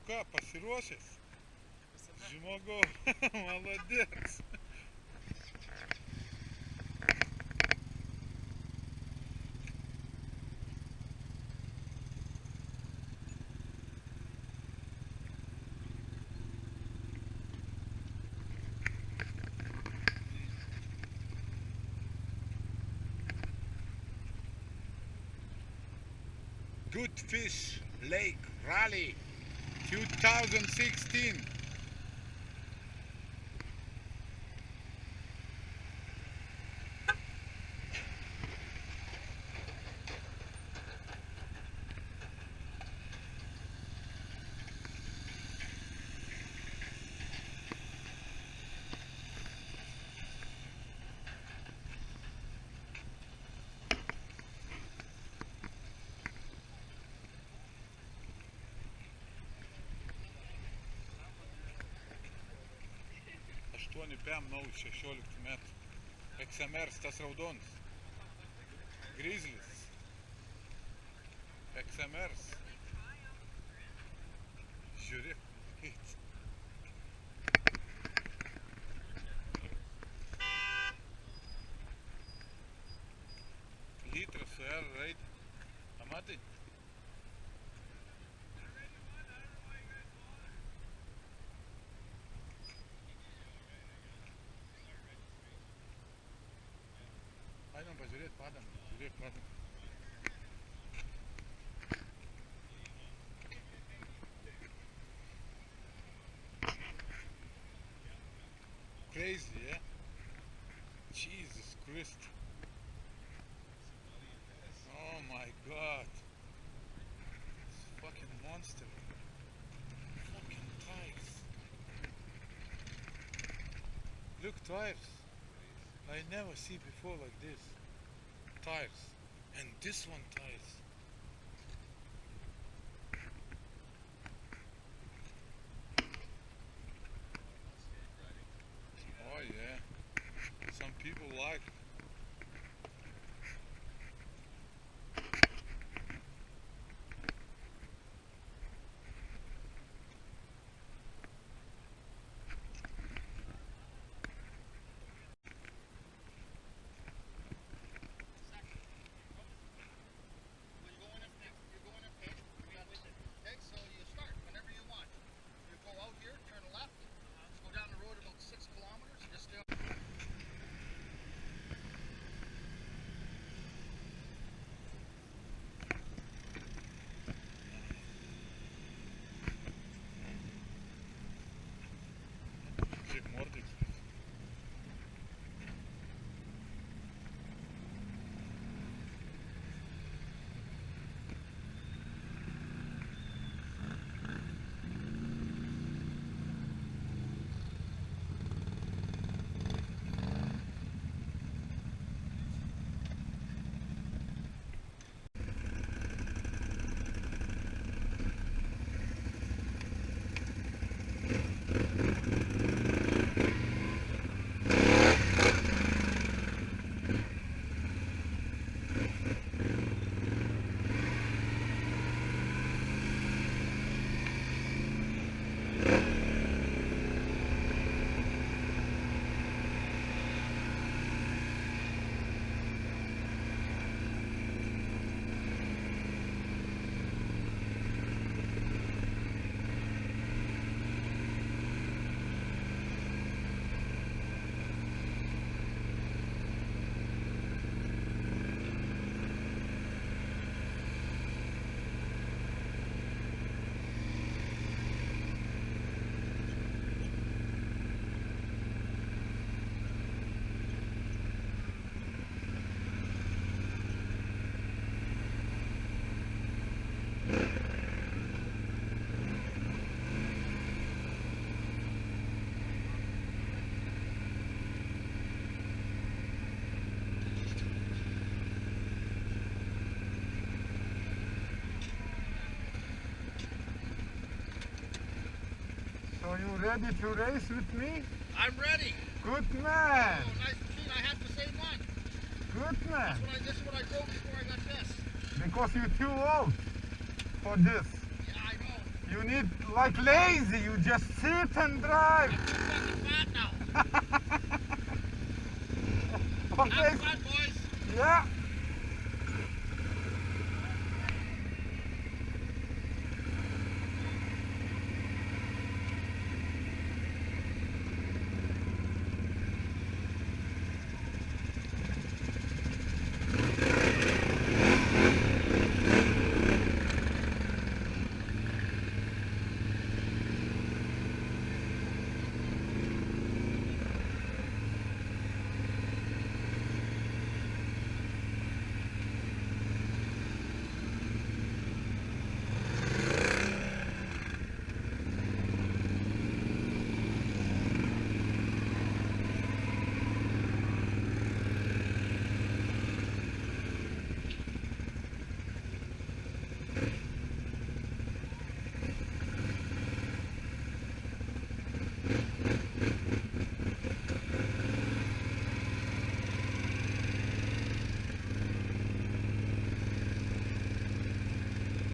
ką, pasiruošęs? Žmogau, молодец. Good Fish Lake Rally 2016. PM 16 metų. XMR tas raudonis. Grizzlis. XMR. Žiūrėk. Litras su R raidė. Pamatai? Einam pažiūrėt padangą. Žiūrėk padangą. Crazy, yeah? Jesus Christ. Oh my God. It's a fucking monster. Fucking tires. Look, tires. I never see before like this. Tires. And this one tires. Oh yeah. Some people like it. Мордик. Are you ready to race with me? I'm ready. Good man. Oh, nice machine. I have the same one. Good man. This is what I drove before I got this. Because you're too old for this. Yeah, I know. You need like lazy. You just sit and drive. I'm too fucking fat now. Okay. Have fun, boys. Yeah.